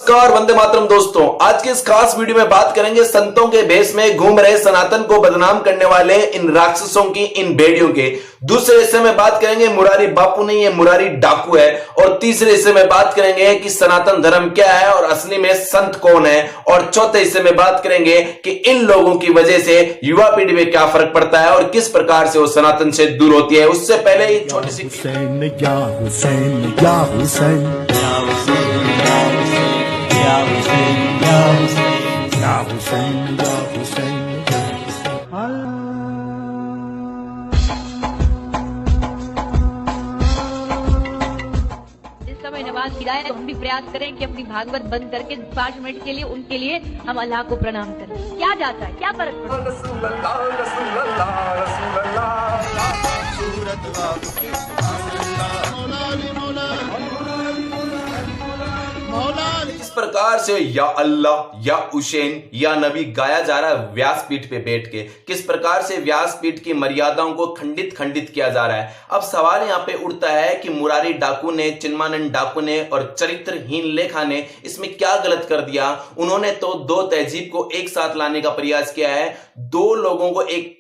नमस्कार, वंदे मातरम दोस्तों। आज के इस खास वीडियो में बात करेंगे संतों के भेष में घूम रहे सनातन को बदनाम करने वाले इन राक्षसों की, इन भेड़ियों के। दूसरे हिस्से में बात करेंगे मुरारी बापू नहीं है, मुरारी डाकू है। और तीसरे हिस्से में बात करेंगे कि सनातन धर्म क्या है और असली में संत कौन है। और चौथे हिस्से में बात करेंगे कि इन लोगों की वजह से युवा पीढ़ी में क्या फर्क पड़ता है और किस प्रकार से वो सनातन से दूर होती है। उससे पहले ही छोटी सी समय नमाज गिराए तो हम भी प्रयास करें कि अपनी भागवत बंद करके 5 मिनट के लिए उनके लिए हम अल्लाह को प्रणाम करें। क्या जाता है, क्या फर्क पड़ता इस प्रकार से या अल्लाह या हुसैन या नबी गाया जा रहा है व्यासपीठ पे बैठ के। किस प्रकार से व्यासपीठ की मर्यादाओं को खंडित किया जा रहा है। अब सवाल यहां पे उठता है कि मुरारी डाकू ने, चिन्मानंद डाकू ने और चरित्रहीन लेखा ने इसमें क्या गलत कर दिया। उन्होंने तो दो तहजीब को एक साथ लाने का प्रयास किया है, दो लोगों को एक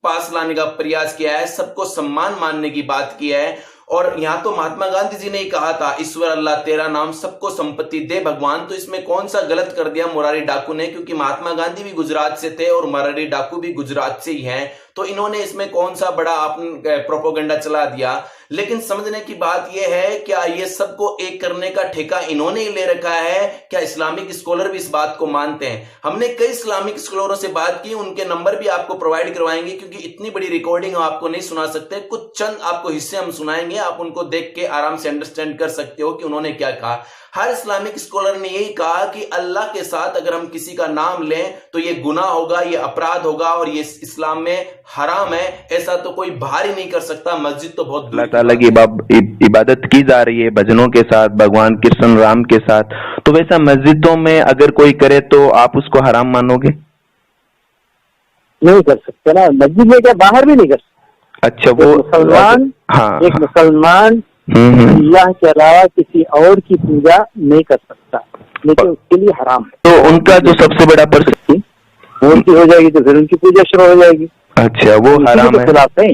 पास लाने का प्रयास किया है, सबको सम्मान मानने की बात की है। और यहां तो महात्मा गांधी जी ने ही कहा था, ईश्वर अल्लाह तेरा नाम सबको संपत्ति दे भगवान। तो इसमें कौन सा गलत कर दिया मुरारी डाकू ने, क्योंकि महात्मा गांधी भी गुजरात से थे और मुरारी डाकू भी गुजरात से ही हैं। तो इन्होंने इसमें कौन सा बड़ा आपने प्रोपोगंडा चला दिया। लेकिन समझने की बात यह है, क्या ये सबको एक करने का ठेका इन्होंने ही ले रखा है? क्या इस्लामिक स्कॉलर भी इस बात को मानते हैं? हमने कई इस्लामिक स्कॉलरों से बात की, उनके नंबर भी आपको प्रोवाइड करवाएंगे, क्योंकि इतनी बड़ी रिकॉर्डिंग हम आपको नहीं सुना सकते। कुछ चंद आपको हिस्से हम सुनाएंगे, आप उनको देख के आराम से अंडरस्टैंड कर सकते हो कि उन्होंने क्या कहा। हर इस्लामिक स्कॉलर ने यही कहा कि अल्लाह के साथ अगर हम किसी का नाम लें तो ये गुनाह होगा, ये अपराध होगा और ये इस्लाम में हराम है। ऐसा तो कोई बाहर ही नहीं कर सकता। मस्जिद तो बहुत अल्लाह ताला की इबादत की जा रही है भजनों के साथ, भगवान कृष्ण राम के साथ। तो वैसा मस्जिदों में अगर कोई करे तो आप उसको हराम मानोगे? नहीं कर सकते ना, मस्जिद में क्या बाहर भी नहीं कर सकते। अच्छा, वो मुसलमान, एक मुसलमान अल्लाह के अलावा किसी और की पूजा नहीं कर सकता, लेकिन उसके लिए हराम है। तो उनका जो सबसे बड़ा मूर्ति हो जाएगी तो फिर उनकी पूजा शुरू हो जाएगी। अच्छा, वो हराम है। खिलाफ है।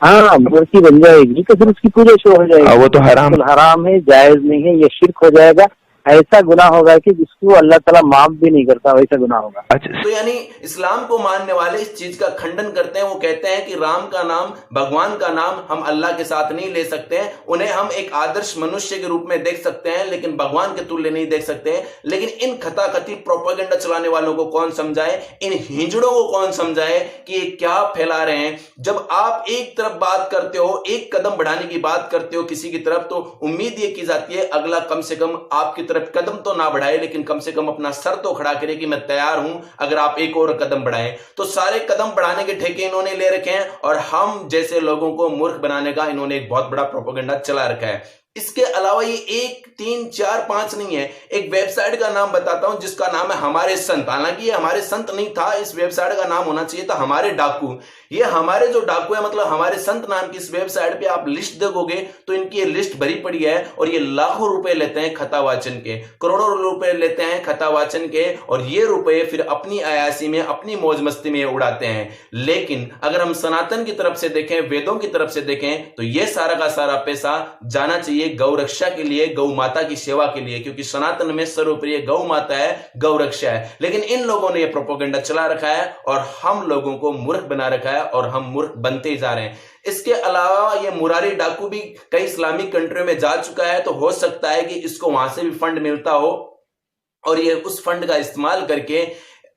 हाँ, मूर्ति बन जाएगी तो फिर उसकी पूजा शुरू हो जाएगी। वो तो हराम है, जायज नहीं है, ये शिर्क हो जाएगा। ऐसा गुनाह होगा कि जिसको अल्लाह ताला माफ भी नहीं करता, वैसा गुनाह होगा। अच्छा, तो यानी इस्लाम को मानने वाले इस चीज का खंडन करते हैं। वो कहते हैं कि राम का नाम, भगवान का नाम हम अल्लाह के साथ नहीं ले सकते हैं। उन्हें हम एक आदर्श मनुष्य के रूप में देख सकते हैं, लेकिन भगवान के तुल्य नहीं देख सकते हैं। लेकिन इन खताखती प्रोपेगेंडा चलाने वालों को कौन समझाए, इन हिजड़ों को कौन समझाए कि ये क्या फैला रहे हैं। जब आप एक तरफ बात करते हो, एक कदम बढ़ाने की बात करते हो किसी की तरफ, तो उम्मीद ये की जाती है अगला कम से कम आपकी तरफ कदम तो ना बढ़ाए, लेकिन कम से कम अपना सर तो खड़ा करे कि मैं तैयार हूं अगर आप एक और कदम बढ़ाएं। तो सारे कदम बढ़ाने के ठेके इन्होंने ले रखे हैं और हम जैसे लोगों को मूर्ख बनाने का इन्होंने एक बहुत बड़ा प्रोपेगेंडा चला रखा है। इसके अलावा ये 1, 3, 4, 5 नहीं है। एक वेबसाइट का नाम बताता हूं जिसका नाम है हमारे संत। हालांकि ये हमारे संत नहीं था, इस वेबसाइट का नाम होना चाहिए था हमारे डाकू। ये हमारे जो डाकू है, मतलब हमारे संत नाम की इस वेबसाइट पे आप लिस्ट देखोगे तो इनकी ये लिस्ट भरी पड़ी है और ये लाखों रुपए लेते हैं खतावाचन के, करोड़ों रुपए लेते हैं खतावाचन के, और ये रुपए फिर अपनी अयासी में, अपनी मौज मस्ती में उड़ाते हैं। लेकिन अगर हम सनातन की तरफ से देखें, वेदों की तरफ से देखें, तो ये सारा का सारा पैसा जाना चाहिए गौ रक्षा के लिए, गौ माता की सेवा के लिए, क्योंकि सनातन में सर्वप्रिय गौ माता है, गौ रक्षा है। लेकिन इन लोगों ने यह प्रोपेगेंडा चला रखा है और हम लोगों को मूर्ख बना रखा है और हम मूर्ख बनते ही जा रहे हैं। इसके अलावा ये मुरारी डाकू भी कई इस्लामिक कंट्रियों में जा चुका है, तो हो सकता है कि इसको वहां से भी फंड मिलता हो और ये उस फंड का इस्तेमाल करके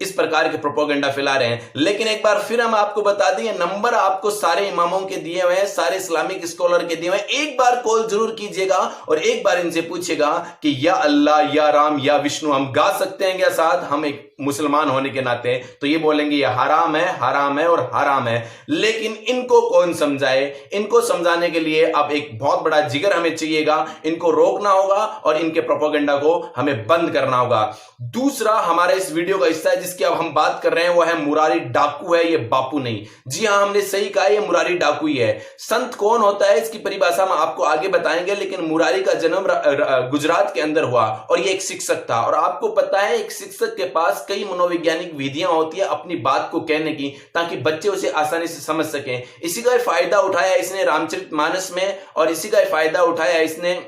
इस प्रकार के प्रोपेगेंडा फैला रहे हैं। लेकिन एक बार फिर हम आपको बता दें, ये नंबर आपको सारे इमामों के दिए हुए हैं, सारे इस्लामिक स्कॉलर के दिए हुए हैं। एक बार कॉल जरूर कीजिएगा और एक बार इनसे पूछिएगा कि या अल्लाह, या राम, या विष्णु हम गा सकते हैं क्या साथ? हम एक मुसलमान होने के नाते तो ये बोलेंगे ये हराम है, हराम है और हराम है। लेकिन इनको कौन समझाए? इनको समझाने के लिए अब एक बहुत बड़ा जिगर हमें चाहिएगा। इनको रोकना होगा और इनके प्रोपेगेंडा को हमें बंद करना होगा। दूसरा हमारा इस वीडियो का हिस्सा है जिसकी अब हम बात कर रहे हैं वो है मुरारी डाकू है, ये बापू नहीं। जी हाँ, हमने सही कहा, ये मुरारी डाकू ही है। संत कौन होता है इसकी परिभाषा हम आपको आगे बताएंगे, लेकिन मुरारी का जन्म गुजरात के अंदर हुआ और ये एक शिक्षक था। और आपको पता है एक शिक्षक के पास कई मनोवैज्ञानिक विधियां होती है अपनी बात को कहने की, ताकि बच्चे उसे आसानी से समझ सकें। इसी का फायदा उठाया इसने रामचरितमानस में, और इसी का फायदा उठाया इसने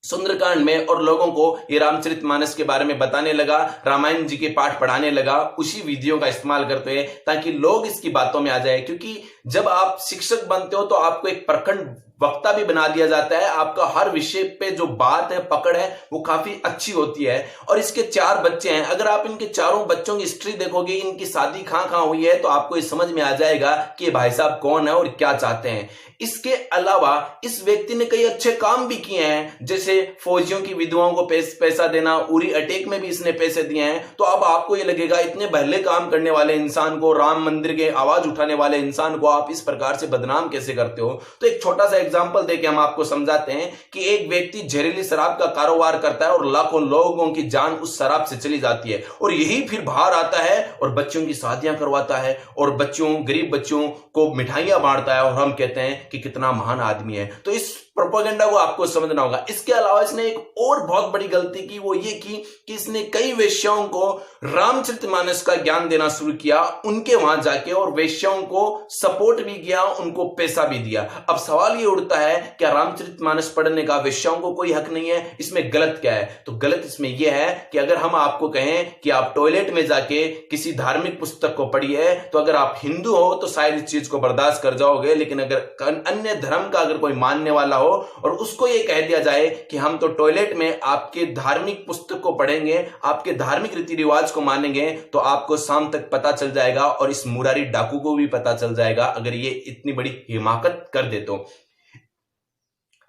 सुंदरकांड में, और लोगों को ये रामचरितमानस के बारे में बताने लगा, रामायण जी के पाठ पढ़ाने लगा, उसी विधियों का इस्तेमाल करते हुए, ताकि लोग इसकी बातों में आ जाए। क्योंकि जब आप शिक्षक बनते हो तो आपको एक प्रखंड वक्ता भी बना दिया जाता है। आपका हर विषय पे जो बात है, पकड़ है, वो काफी अच्छी होती है। और इसके 4 बच्चे हैं। अगर आप इनके चारों बच्चों की हिस्ट्री देखोगे, इनकी शादी कहां हुई है, तो आपको ये समझ में आ जाएगा कि ये भाई साहब कौन है और क्या चाहते हैं। इसके अलावा इस व्यक्ति ने कई अच्छे काम भी किए हैं, जैसे फौजियों की विधवाओं को पैसा देना, उरी अटैक में भी इसने पैसे दिए हैं। तो अब आपको ये लगेगा इतने भले काम करने वाले इंसान को, राम मंदिर के आवाज उठाने वाले इंसान को आप इस प्रकार से बदनाम कैसे करते हो। तो एक छोटा सा एग्जाम्पल देके हम आपको समझाते हैं कि एक व्यक्ति जहरीली शराब का कारोबार करता है और लाखों लोगों की जान उस शराब से चली जाती है, और यही फिर बाहर आता है और बच्चों की शादियां करवाता है और गरीब बच्चों को मिठाइयां बांटता है, और हम कहते हैं कि कितना महान आदमी है। तो इस प्रोपेगेंडा को आपको समझना होगा। इसके अलावा इसने एक और बहुत बड़ी गलती की, वो ये की कि इसने कई वेश्याओं को रामचरितमानस का ज्ञान देना शुरू किया उनके वहां जाके, और वेश्याओं को सपोर्ट भी किया, उनको पैसा भी दिया। अब सवाल ये उठता है, क्या रामचरितमानस पढ़ने का वेश्याओं को कोई हक नहीं है? इसमें गलत क्या है? तो गलत इसमें यह है कि अगर हम आपको कहें कि आप टॉयलेट में जाके किसी धार्मिक पुस्तक को पढ़िए, तो अगर आप हिंदू हो तो शायद इस चीज को बर्दाश्त कर जाओगे, लेकिन अगर अन्य धर्म का अगर कोई मानने वाला हो और उसको ये कह दिया जाए कि हम तो टॉयलेट में आपके धार्मिक पुस्तक को पढ़ेंगे, आपके धार्मिक रीति रिवाज को मानेंगे, तो आपको शाम तक पता चल जाएगा, और इस मुरारी डाकू को भी पता चल जाएगा अगर ये इतनी बड़ी हिमाकत कर दे तो।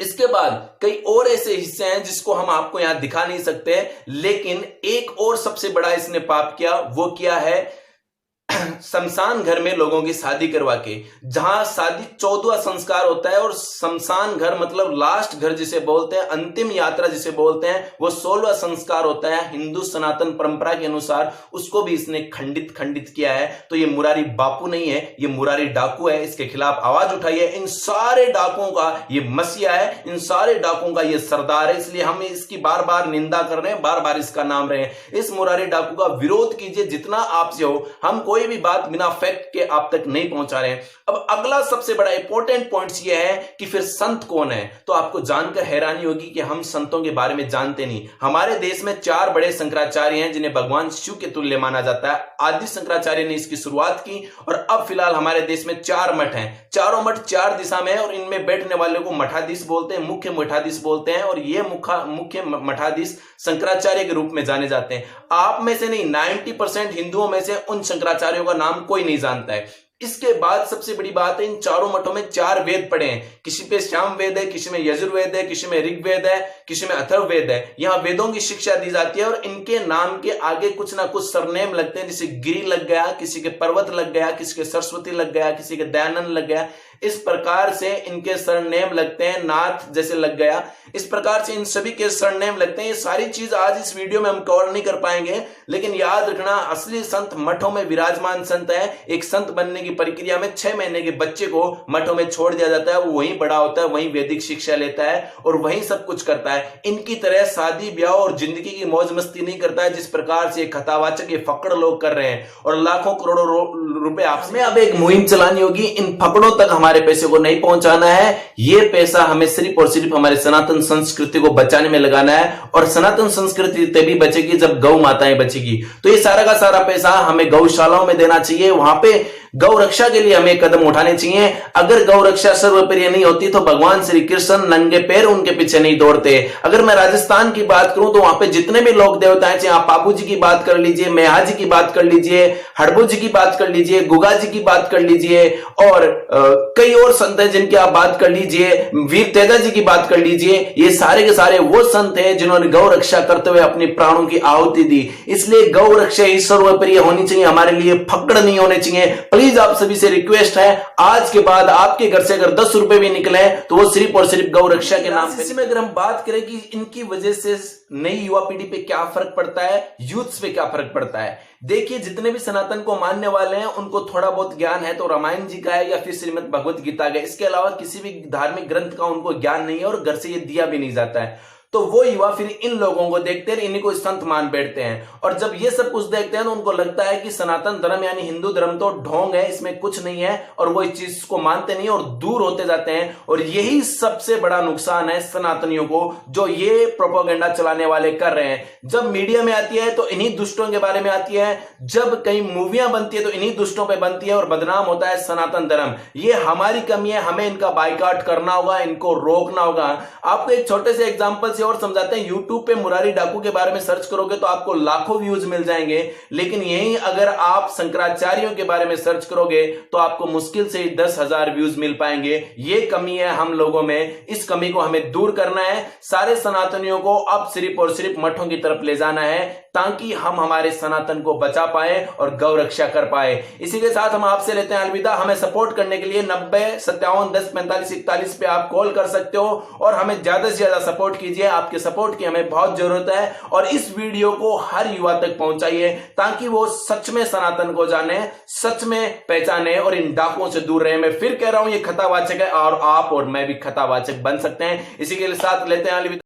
इसके बाद कई और ऐसे हिस्से हैं जिसको हम आपको यहां दिखा नहीं सकते, लेकिन एक और सबसे बड़ा इसने पाप किया, वो किया है शमशान घर में लोगों की शादी करवा के। जहां शादी 14वां संस्कार होता है, और शमशान घर मतलब लास्ट घर जिसे बोलते हैं, अंतिम यात्रा जिसे बोलते हैं, वो 16वां संस्कार होता है हिंदू सनातन परंपरा के अनुसार। उसको भी इसने खंडित किया है। तो ये मुरारी बापू नहीं है, ये मुरारी डाकू है। इसके खिलाफ आवाज उठाइए। इन सारे डाकुओं का ये मसीहा है, इन सारे डाकुओं का ये सरदार है, इसलिए हम इसकी बार बार निंदा कर रहे हैं, बार बार इसका नाम रहे हैं। इस मुरारी डाकू का विरोध कीजिए जितना आपसे हो। हम कोई भी बात बिना फैक्ट के आप तक नहीं पहुंचा रहे हैं। अब अगला सबसे बड़ा इंपॉर्टेंट पॉइंट यह है कि फिर संत कौन है। तो आपको जानकर हैरानी होगी कि हम संतों के बारे में जानते नहीं। हमारे देश में 4 बड़े शंकराचार्य हैं जिन्हें भगवान शिव के तुल्य माना जाता है। आदि शंकराचार्य ने इसकी शुरुआत की, और अब फिलहाल हमारे देश में 4 मठ हैं। चारों मठ 4 दिशा में है, और इनमें बैठने वाले को मठाधीश बोलते हैं, मुख्य मठाधीश बोलते हैं, और ये मुख्य मठाधीश शंकराचार्य के रूप में जाने जाते हैं। आप में से नहीं, 90% हिंदुओं में से उन शंकराचार्यों का नाम कोई नहीं जानता है। इसके बाद सबसे बड़ी बात है, इन चारों मठों में 4 वेद पढ़े हैं। किसी पे श्याम वेद है, किसी में यजुर्वेद है, किसी में ऋग्वेद है, किसी में अथर्ववेद है। यहाँ वेदों की शिक्षा दी जाती है, और इनके नाम के आगे कुछ ना कुछ सरनेम लगते हैं। जैसे गिरी लग गया, किसी के पर्वत लग गया, किसी के सरस्वती लग गया, किसी के दयानंद लग गया। इस प्रकार से इनके सरनेम लगते हैं। नाथ जैसे लग गया, इस प्रकार से इन सभी के सरनेम लगते हैं। ये सारी चीज आज इस वीडियो में हम कवर नहीं कर पाएंगे, लेकिन याद रखना असली संत मठों में विराजमान संत है। एक संत बनने की प्रक्रिया में 6 महीने के बच्चे को मठों में छोड़ दिया जाता है। वो वहीं बड़ा होता है, वहीं वैदिक शिक्षा लेता है और वहीं सब कुछ करता है। इनकी तरह शादी ब्याह और जिंदगी की मौज मस्ती नहीं करता है, जिस प्रकार से कथावाचक ये फकड़ लोग कर रहे हैं, और लाखों करोड़ों रुपए आपसे। अब एक मुहिम चलानी होगी, इन फकड़ों तक हमारे पैसे को नहीं पहुंचाना है। ये पैसा हमें सिर्फ और सिर्फ हमारे सनातन संस्कृति को बचाने में लगाना है, और सनातन संस्कृति तभी बचेगी जब गौ माताएं बचेगी। तो ये सारा का सारा पैसा हमें गौशालाओं में देना चाहिए। वहां पे गौ रक्षा के लिए हमें कदम उठाने चाहिए। अगर गौ रक्षा सर्वप्रिय नहीं होती तो भगवान श्री कृष्ण नंगे पैर उनके पीछे नहीं दौड़ते। अगर मैं राजस्थान की बात करूं तो वहां पे जितने भी लोक देवता हैं, चाहे आप बाबू जी की बात कर लीजिए, मेहा जी की बात कर लीजिए, हड़बू जी की बात कर लीजिए, गुगा जी की बात कर लीजिए, और कई और संत हैं जिनकी आप बात कर लीजिए, वीर तेजा जी की बात कर लीजिए। ये सारे के सारे वो संत हैं जिन्होंने गौ रक्षा करते हुए अपने प्राणों की आहुति दी। इसलिए गौ रक्षा ही सर्वप्रिय होनी चाहिए, हमारे लिए फकड़ नहीं होने चाहिए। प्लीज आप सभी से रिक्वेस्ट है, आज के बाद आपके घर से अगर 10 रुपए भी निकले तो वो सिर्फ और सिर्फ गौ रक्षा के नाम पे। इसी में अगर हम बात करें कि इनकी वजह से नई युवा पीढ़ी पे क्या फर्क पड़ता है, यूथ्स पे क्या फर्क पड़ता है, देखिए जितने भी सनातन को मानने वाले हैं उनको थोड़ा बहुत ज्ञान है तो रामायण जी का है या फिर श्रीमद् भगवत गीता का, इसके अलावा किसी भी धार्मिक ग्रंथ का उनको ज्ञान नहीं है और घर से ये दिया भी नहीं जाता है। तो वो युवा फिर इन लोगों को देखते हैं, इन्हीं को संत मान बैठते हैं और जब ये सब कुछ देखते हैं तो उनको लगता है कि सनातन धर्म यानी हिंदू धर्म तो ढोंग है, इसमें कुछ नहीं है और वो इस चीज को मानते नहीं और दूर होते जाते हैं। और यही सबसे बड़ा नुकसान है सनातनियों को जो ये प्रोपेगेंडा चलाने वाले कर रहे हैं। जब मीडिया में आती है तो इन्हीं दुष्टों के बारे में आती है, जब कई मूवियां बनती है तो इन्हीं दुष्टों पर बनती है और बदनाम होता है सनातन धर्म। ये हमारी कमी है, हमें इनका बाइकआउट करना होगा, इनको रोकना होगा। आपको एक छोटे से एग्जाम्पल और समझाते हैं, YouTube पे मुरारी डाकू के बारे में सर्च करोगे तो आपको लाखों व्यूज मिल जाएंगे, लेकिन यही अगर आप शंकराचार्यों के बारे में सर्च करोगे तो आपको मुश्किल से 10,000 व्यूज मिल पाएंगे। ये कमी है हम लोगों में, इस कमी को हमें दूर करना है। सारे सनातनियों को अब सिर्फ और सिर्फ मठों की तरफ ले जाना है ताकि हम हमारे सनातन को बचा पाए और गौ रक्षा कर पाए। इसी के साथ हम आपसे लेते हैं अलविदा। हमें सपोर्ट करने के लिए 90 57 10 45 41 पे आप कॉल कर सकते हो और हमें ज्यादा से ज्यादा सपोर्ट कीजिए। आपके सपोर्ट की हमें बहुत जरूरत है और इस वीडियो को हर युवा तक पहुंचाइए ताकि वो सच में सनातन को जाने, सच में पहचाने और इन डाकुओं से दूर रहे। मैं फिर कह रहा हूं ये खतावाचक है और आप और मैं भी खतावाचक बन सकते हैं। इसी के साथ लेते हैं अलविदा।